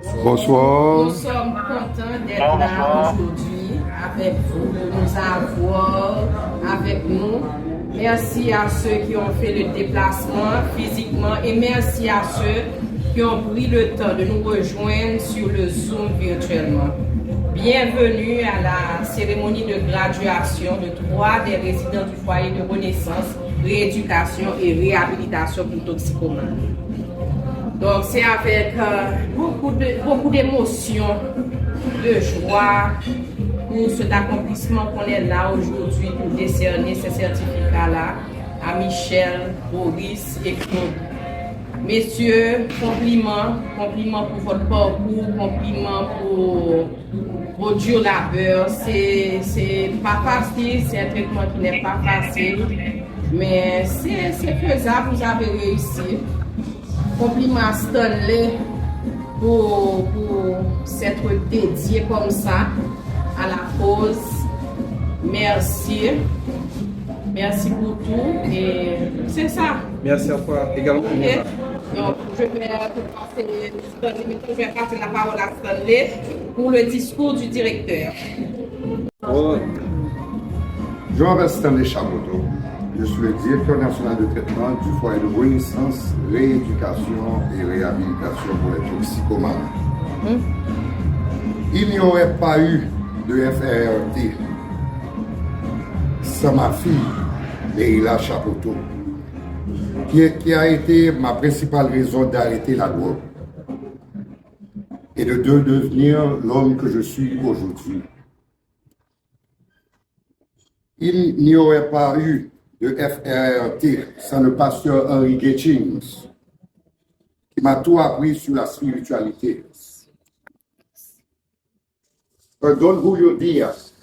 Bonsoir. Nous sommes contents d'être là aujourd'hui avec vous, de nous avoir avec nous. Merci à ceux qui ont fait le déplacement physiquement et merci à ceux qui ont pris le temps de nous rejoindre sur le Zoom virtuellement. Bienvenue à la cérémonie de graduation de 3 des résidents du foyer de renaissance, rééducation et réhabilitation pour toxicomanes. Donc c'est avec beaucoup d'émotions, de joie pour cet accomplissement qu'on est là aujourd'hui pour décerner ces certificats-là à Michel, Boris et Claude. Messieurs, compliments pour votre parcours, compliments pour vos dur labeur. C'est pas facile, c'est un traitement qui n'est pas facile, mais c'est faisable, vous avez réussi. Compliments à Stanley pour s'être dédié comme ça à la cause. Merci. Merci pour tout et c'est ça. Merci à toi également. Okay. Donc, je vais passer la parole à Stanley pour le discours du directeur. Je m'appelle Stanley Chaboteau. Je suis le directeur national de traitement du foyer de renaissance, rééducation et réhabilitation pour les toxicomanes. Il n'y aurait pas eu de FRRT sans ma fille, Leila Chaboteau, qui a été ma principale raison d'arrêter la drogue et de devenir l'homme que je suis aujourd'hui. Il n'y aurait pas eu de FRRT sans le pasteur Henry Getchings, qui m'a tout appris sur la spiritualité. Un Don Julio Diaz,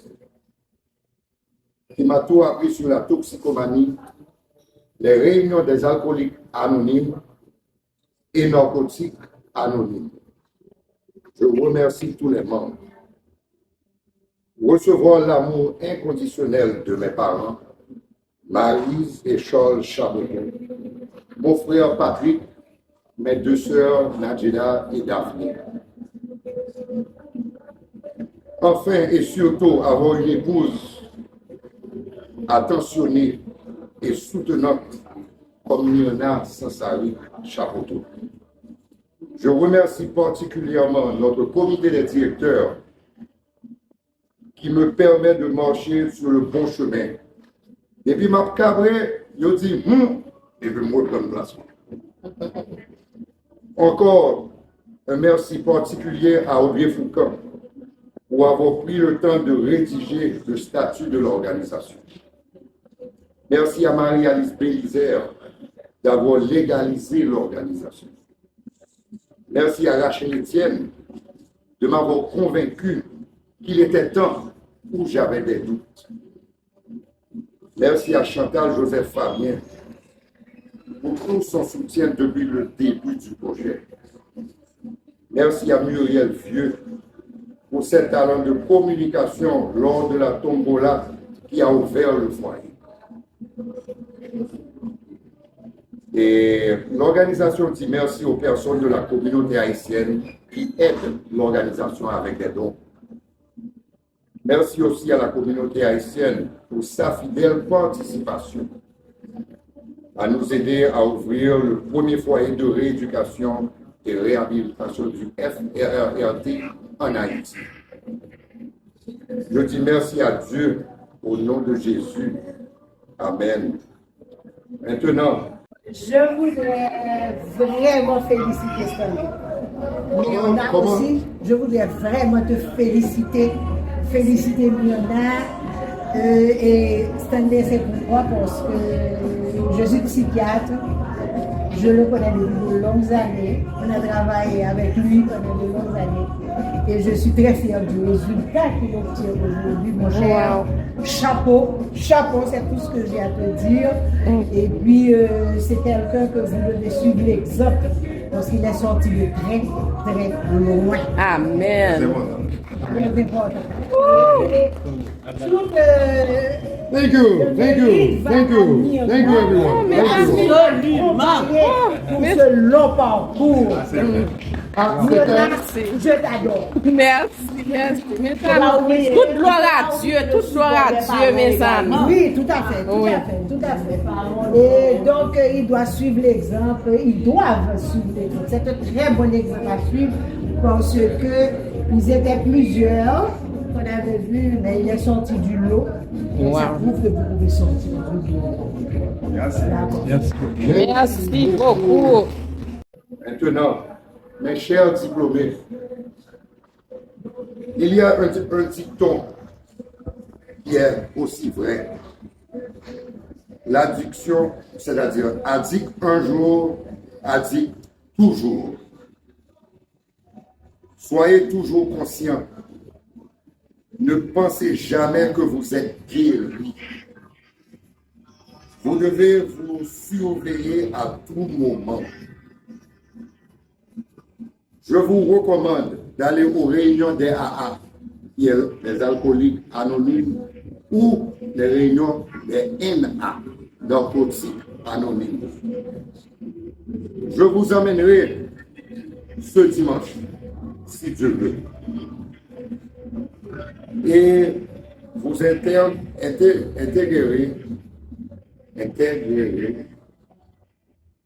qui m'a tout appris sur la toxicomanie, les réunions des alcooliques anonymes et narcotiques anonymes. Je remercie tous les membres. Recevoir l'amour inconditionnel de mes parents, Maryse et Charles Chaboteau, mon frère Patrick, mes deux sœurs Nadjeda et Daphné. Enfin et surtout avoir une épouse attentionnée et soutenante comme Myrna Sansari Chaboteau. Je remercie particulièrement notre comité des directeurs qui me permet de marcher sur le bon chemin. Et puis, ma cabré, je dis, et je me donne place. Encore un merci particulier à Audrey Foucault pour avoir pris le temps de rédiger le statut de l'organisation. Merci à Marie-Alice Bélizaire d'avoir légalisé l'organisation. Merci à Rachel Etienne de m'avoir convaincu qu'il était temps où j'avais des doutes. Merci à Chantal Joseph Fabien pour tout son soutien depuis le début du projet. Merci à Muriel Vieux pour ses talents de communication lors de la tombola qui a ouvert le foyer. Et l'organisation dit merci aux personnes de la communauté haïtienne qui aident l'organisation avec des dons. Merci aussi à la communauté haïtienne pour sa fidèle participation à nous aider à ouvrir le premier foyer de rééducation et réhabilitation du FRRT en Haïti. Je dis merci à Dieu au nom de Jésus. Amen. Maintenant, je voudrais vraiment féliciter Stanley. Myrna aussi, je voudrais vraiment te féliciter Myrna. Et Stanley, c'est pourquoi? Parce que je suis psychiatre, je le connais depuis de longues années, on a travaillé avec lui pendant de longues années et je suis très fière du résultat qu'il obtient aujourd'hui, mon cher. Chapeau, c'est tout ce que j'ai à te dire. Et puis, c'est quelqu'un que vous devez suivre l'exemple parce qu'il est sorti de très, très loin. Amen. Très important. Thank you, thank you, thank you, thank you everyone. Thank you. Pour ce long parcours. Merci. Je t'adore. Merci. Toute gloire à Dieu, mes amis. Oui, tout à fait. Et donc, ils doivent suivre l'exemple. C'est un très bon exemple à suivre parce que ils étaient plusieurs. On avait vu, mais il est sorti du lot. Donc, ça prouve que vous pouvez sortir du lot. Merci beaucoup. Maintenant, mes chers diplômés, il y a un dicton qui est aussi vrai. L'addiction, c'est-à-dire addict un jour, addict toujours. Soyez toujours conscients. Ne pensez jamais que vous êtes guéri. Vous devez vous surveiller à tout moment. Je vous recommande d'aller aux réunions des AA, qui est les alcooliques anonymes, ou les réunions des NA, narcotiques anonymes. Je vous emmènerai ce dimanche, si Dieu veut. Et vous intégrez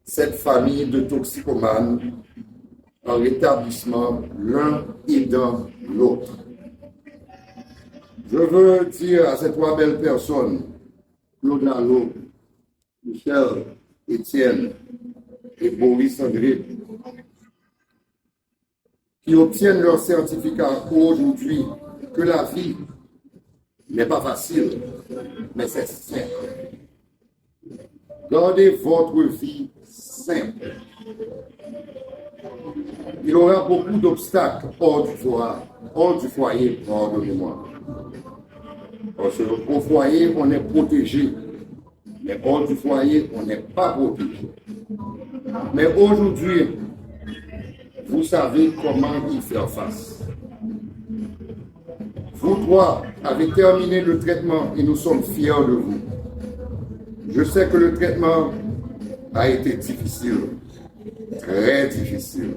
cette famille de toxicomanes en rétablissement l'un aidant l'autre. Je veux dire à ces trois belles personnes, Claude Lalo, Michel, Étienne et Boris André, qui obtiennent leur certificat aujourd'hui, que la vie n'est pas facile, mais c'est simple. Gardez votre vie simple. Il y aura beaucoup d'obstacles hors du foyer, pardonnez-moi. Parce qu'au foyer, on est protégé. Mais hors du foyer, on n'est pas protégé. Mais aujourd'hui, vous savez comment y faire face. Vous trois avez terminé le traitement et nous sommes fiers de vous. Je sais que le traitement a été difficile, très difficile.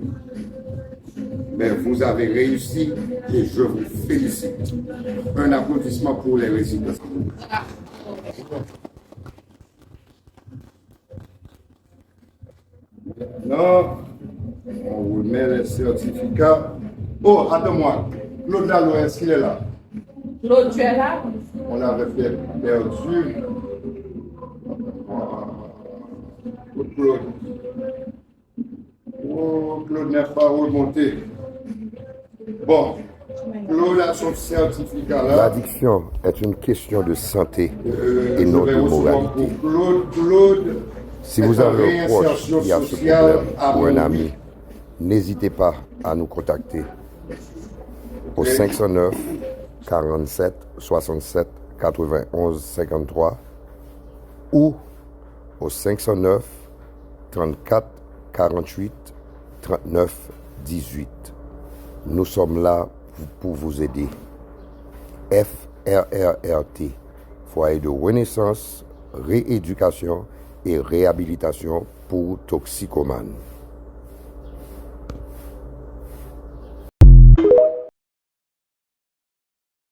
Mais vous avez réussi et je vous félicite. Un applaudissement pour les résidents. Maintenant, on vous met les certificats. Oh, attends-moi. Claude Lalo, est-ce qu'il est là? Claude, tu es là? On l'avait fait perdu. Claude. Oh, Claude n'est pas remonté. Bon, Claude a son certificat là. L'addiction est une question de santé et non de moralité. Claude, Si vous avez un proche qui a ce problème ou un ami, n'hésitez pas à nous contacter au 509 47 67 91 53 ou au 509 34 48 39 18. Nous sommes là pour vous aider. FRRRT, Foyer de renaissance, rééducation et réhabilitation pour toxicomanes.